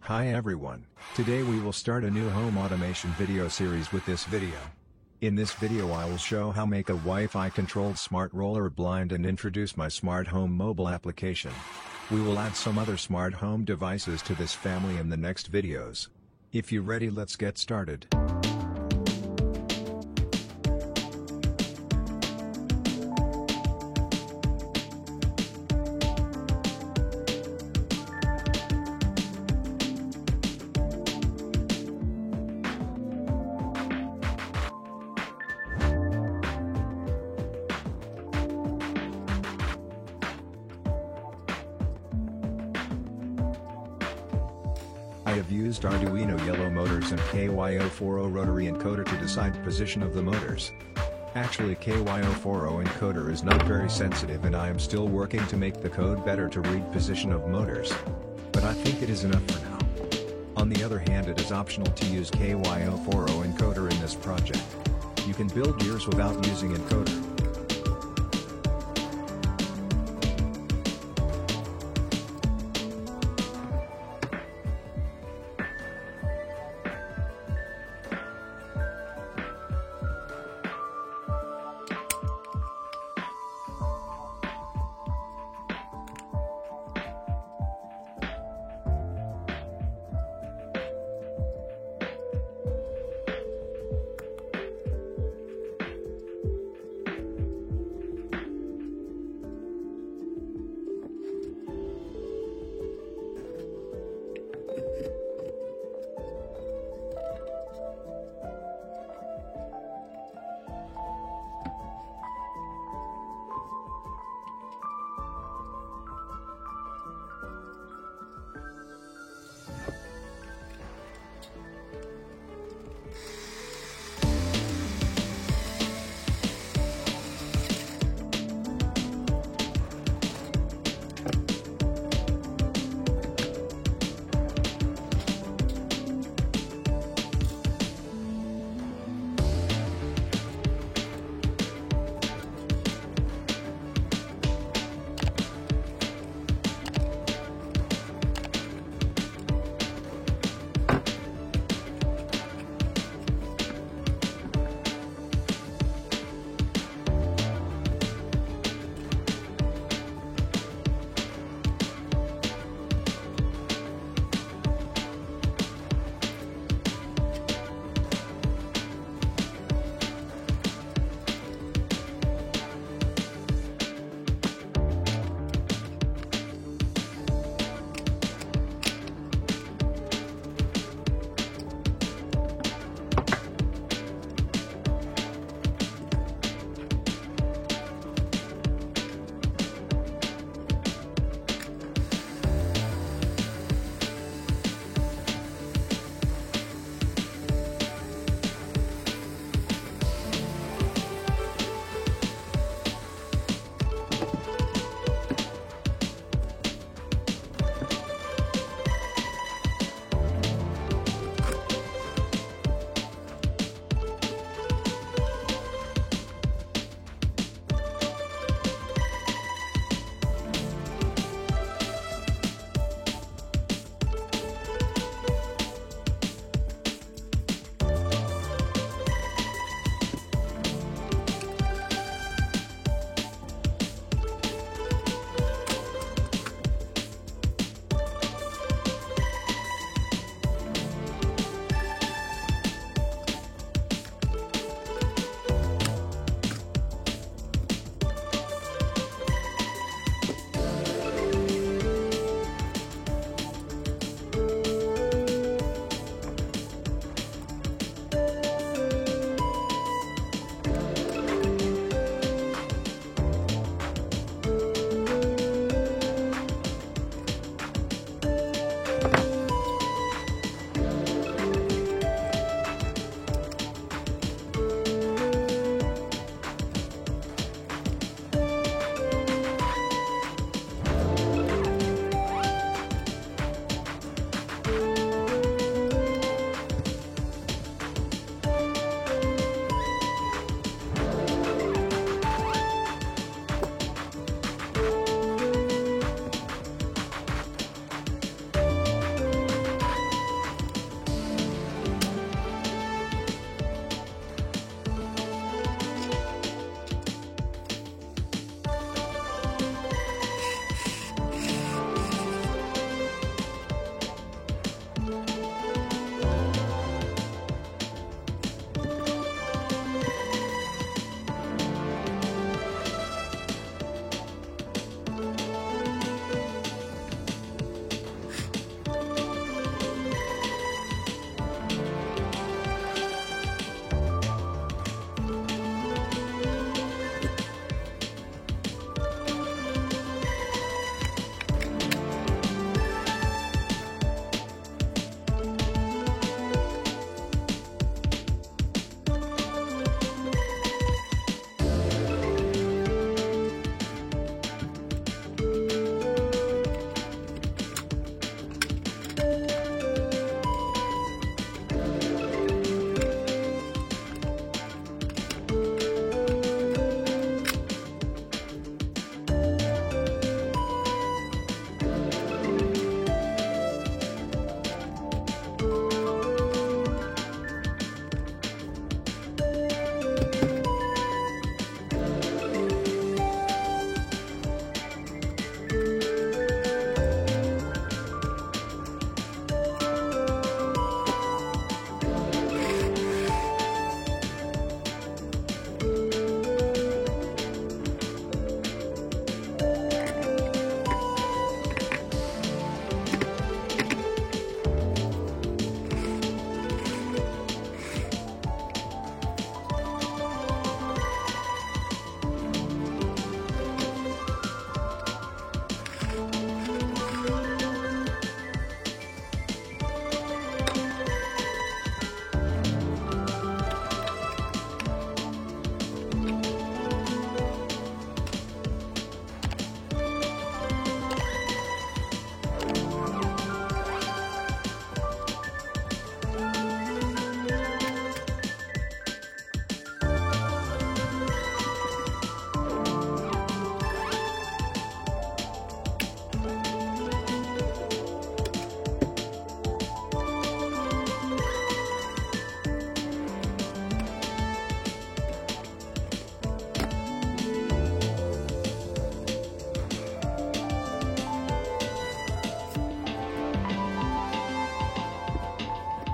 Hi everyone, today we will start a new home automation video series with this video. In this video I will show how make a Wi-Fi controlled smart roller blind and introduce my smart home mobile application. We will add some other smart home devices to this family in the next videos. If you ready, let's get started. I have used Arduino yellow motors and KY040 rotary encoder to decide position of the motors. Actually KY040 encoder is not very sensitive and I am still working to make the code better to read position of motors. But I think it is enough for now. On the other hand, it is optional to use KY040 encoder in this project. You can build yours without using encoder.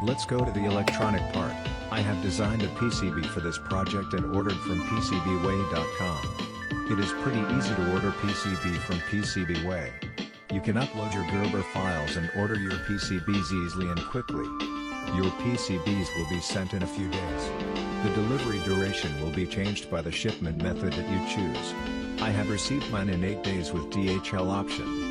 Let's go to the electronic part. I have designed a PCB for this project and ordered from PCBWay.com. It is pretty easy to order PCB from PCBWay. You can upload your Gerber files and order your PCBs easily and quickly. Your PCBs will be sent in a few days. The delivery duration will be changed by the shipment method that you choose. I have received mine in 8 days with DHL option.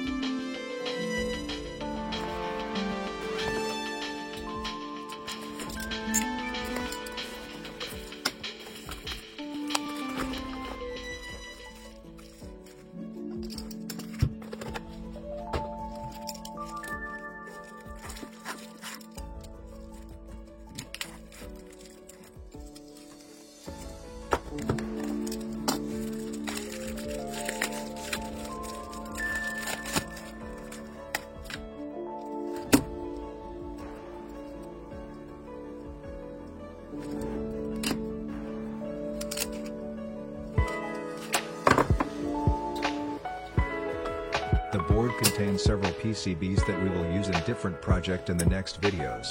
The board contains several PCBs that we will use in different project in the next videos.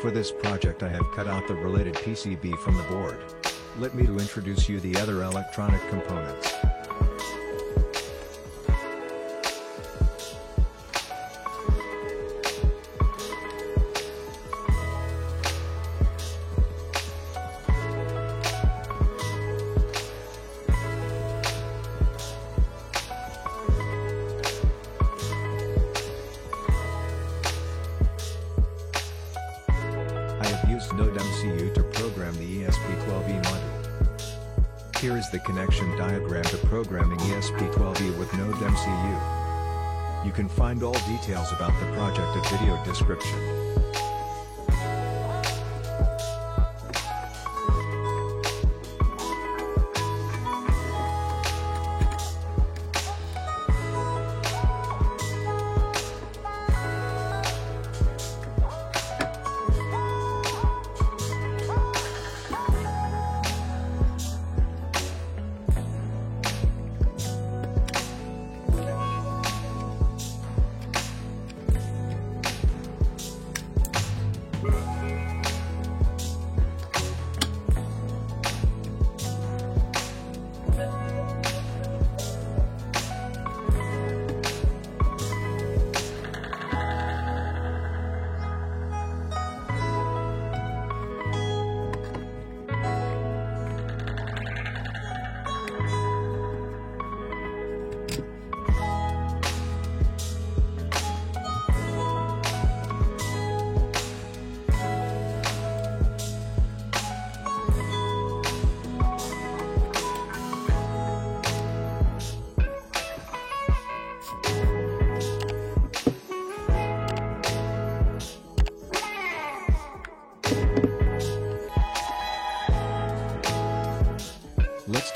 For this project I have cut out the related PCB from the board. Let me to introduce you the other electronic components. Used NodeMCU to program the ESP12E module. Here is the connection diagram to programming ESP12E with NodeMCU. You can find all details about the project at video description.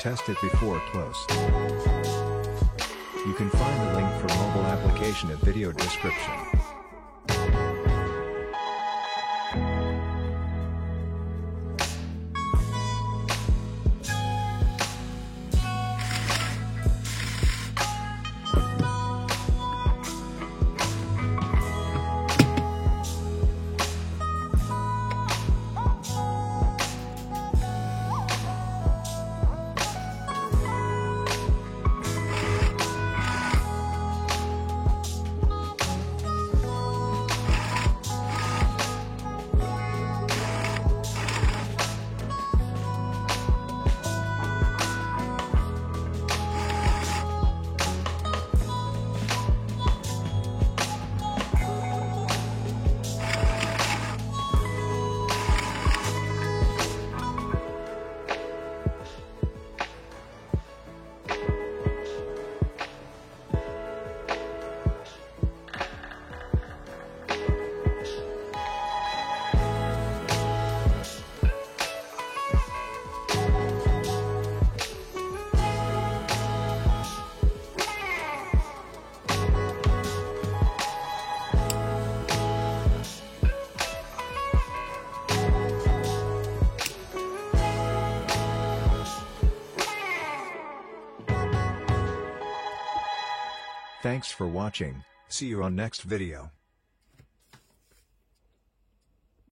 test it before close. You can find the link for mobile application in video description. Thanks for watching, see you on next video.